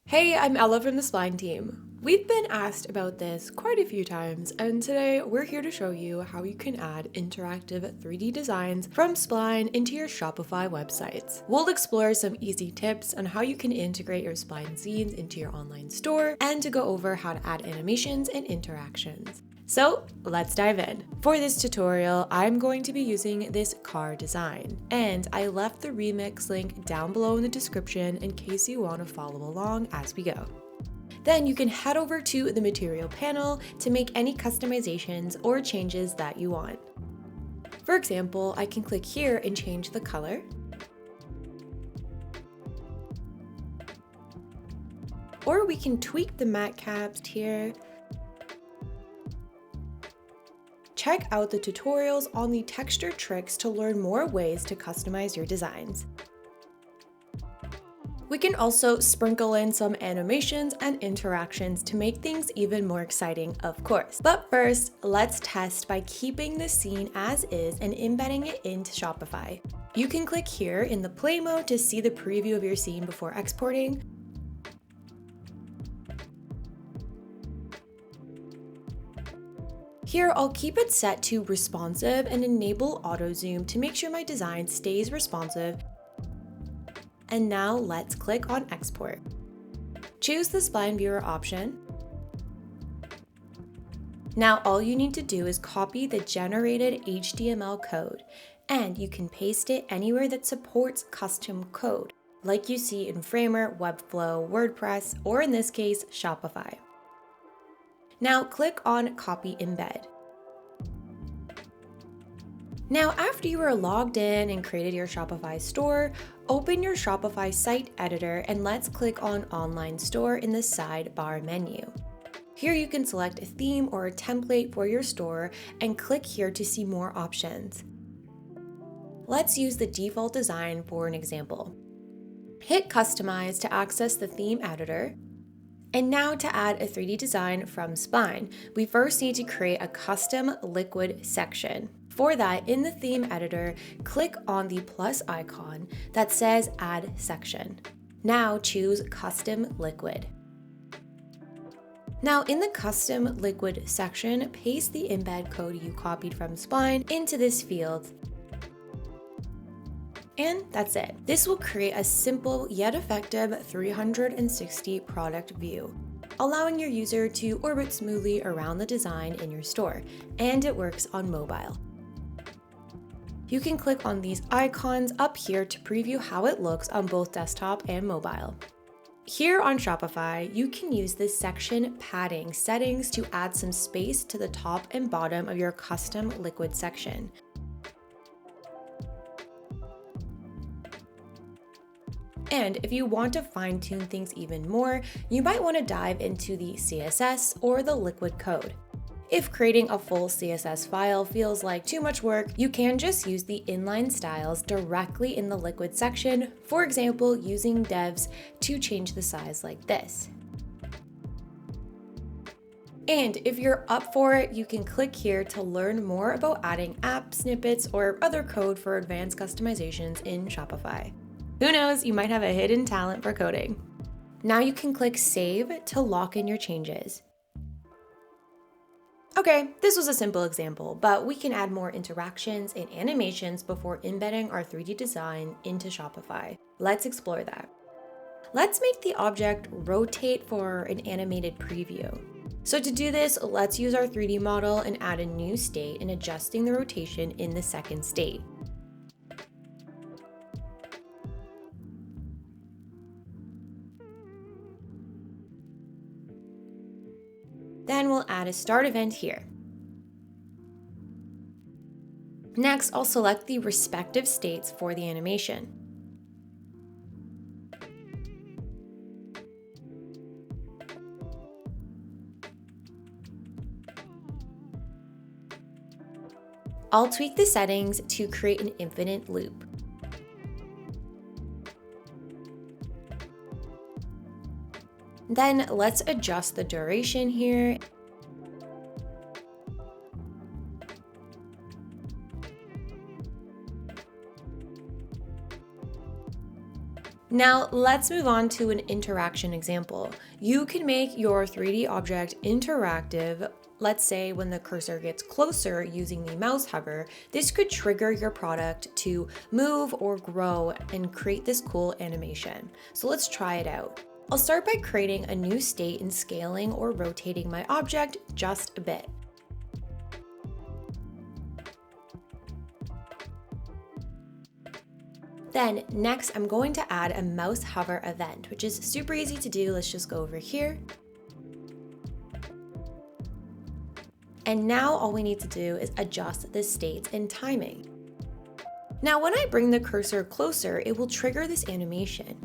Hey, I'm Ella from the Spline team. We've been asked about this quite a few times, and today we're here to show you how you can add interactive 3D designs from Spline into your Shopify websites. We'll explore some easy tips on how you can integrate your Spline scenes into your online store, and to go over how to add animations and interactions. So let's dive in. For this tutorial, I'm going to be using this car design, and I left the remix link down below in the description in case you want to follow along as we go. Then you can head over to the material panel to make any customizations or changes that you want. For example, I can click here and change the color. Or we can tweak the matte caps here. Check out the tutorials on the texture tricks to learn more ways to customize your designs. We can also sprinkle in some animations and interactions to make things even more exciting, of course. But first, let's test by keeping the scene as is and embedding it into Shopify. You can click here in the play mode to see the preview of your scene before exporting. Here, I'll keep it set to responsive and enable auto zoom to make sure my design stays responsive. And now let's click on export. Choose the Spline Viewer option. Now all you need to do is copy the generated HTML code, and you can paste it anywhere that supports custom code, like you see in Framer, Webflow, WordPress, or in this case, Shopify. Now click on Copy Embed. Now, after you are logged in and created your Shopify store, open your Shopify site editor and let's click on Online Store in the sidebar menu. Here you can select a theme or a template for your store and click here to see more options. Let's use the default design for an example. Hit Customize to access the theme editor. And now to add a 3D design from Spline, we first need to create a custom liquid section. For that, in the theme editor, click on the plus icon that says Add Section. Now choose Custom Liquid. Now in the Custom Liquid section, paste the embed code you copied from Spline into this field. And that's it. This will create a simple yet effective 360 product view, allowing your user to orbit smoothly around the design in your store, and it works on mobile. You can click on these icons up here to preview how it looks on both desktop and mobile. Here on Shopify, you can use this section padding settings to add some space to the top and bottom of your custom liquid section. And if you want to fine-tune things even more, you might want to dive into the CSS or the liquid code. If creating a full CSS file feels like too much work, you can just use the inline styles directly in the liquid section, for example, using devs to change the size like this. And if you're up for it, you can click here to learn more about adding app snippets or other code for advanced customizations in Shopify. Who knows, you might have a hidden talent for coding. Now you can click Save to lock in your changes. Okay, this was a simple example, but we can add more interactions and animations before embedding our 3D design into Shopify. Let's explore that. Let's make the object rotate for an animated preview. So to do this, let's use our 3D model and add a new state and adjusting the rotation in the second state. Then we'll add a start event here. Next, I'll select the respective states for the animation. I'll tweak the settings to create an infinite loop. Then let's adjust the duration here. Now let's move on to an interaction example. You can make your 3D object interactive. Let's say when the cursor gets closer using the mouse hover, this could trigger your product to move or grow and create this cool animation. So let's try it out. I'll start by creating a new state and scaling or rotating my object just a bit. Then next, I'm going to add a mouse hover event, which is super easy to do. Let's just go over here. And now all we need to do is adjust the states and timing. Now, when I bring the cursor closer, it will trigger this animation.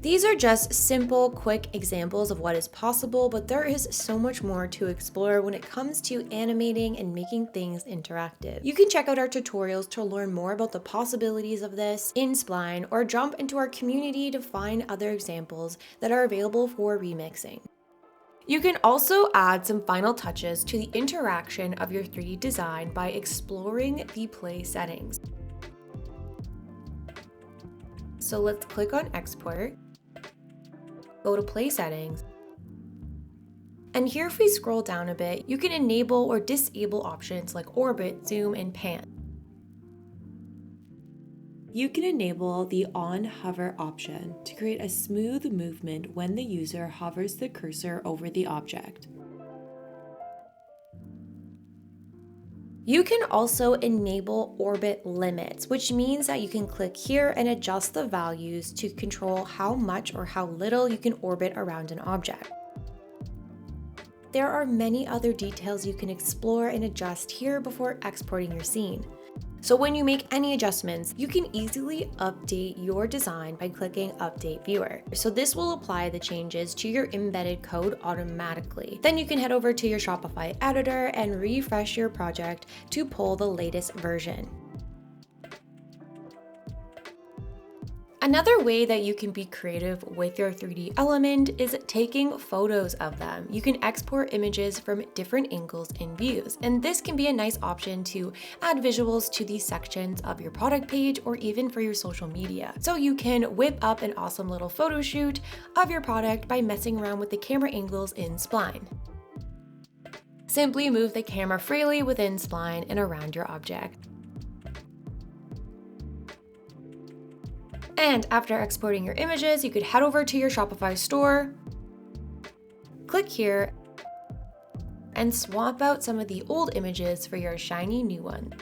These are just simple, quick examples of what is possible, but there is so much more to explore when it comes to animating and making things interactive. You can check out our tutorials to learn more about the possibilities of this in Spline, or jump into our community to find other examples that are available for remixing. You can also add some final touches to the interaction of your 3D design by exploring the play settings. So let's click on Export. Go to Play Settings. And here, if we scroll down a bit, you can enable or disable options like Orbit, Zoom, and Pan. You can enable the On Hover option to create a smooth movement when the user hovers the cursor over the object. You can also enable orbit limits, which means that you can click here and adjust the values to control how much or how little you can orbit around an object. There are many other details you can explore and adjust here before exporting your scene. So when you make any adjustments, you can easily update your design by clicking Update Viewer. So this will apply the changes to your embedded code automatically. Then you can head over to your Shopify editor and refresh your project to pull the latest version. Another way that you can be creative with your 3D element is taking photos of them. You can export images from different angles and views, and this can be a nice option to add visuals to these sections of your product page or even for your social media. So you can whip up an awesome little photo shoot of your product by messing around with the camera angles in Spline. Simply move the camera freely within Spline and around your object. And after exporting your images, you could head over to your Shopify store, click here, and swap out some of the old images for your shiny new one.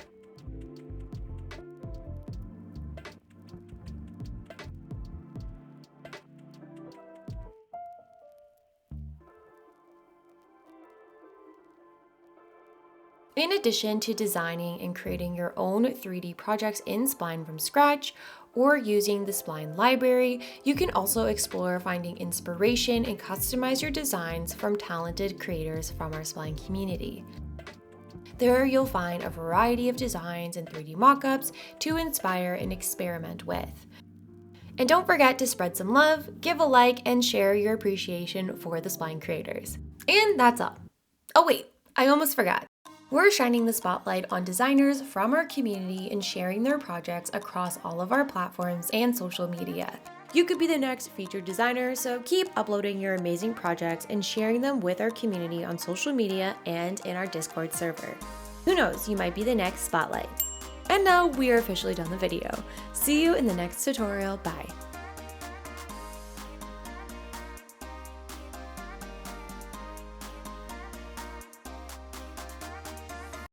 In addition to designing and creating your own 3D projects in Spline from scratch, or using the Spline library, you can also explore finding inspiration and customize your designs from talented creators from our Spline community. There you'll find a variety of designs and 3D mockups to inspire and experiment with. And don't forget to spread some love, give a like, and share your appreciation for the Spline creators. And that's all. Oh wait, I almost forgot. We're shining the spotlight on designers from our community and sharing their projects across all of our platforms and social media. You could be the next featured designer, so keep uploading your amazing projects and sharing them with our community on social media and in our Discord server. Who knows, you might be the next spotlight. And now we are officially done the video. See you in the next tutorial. Bye.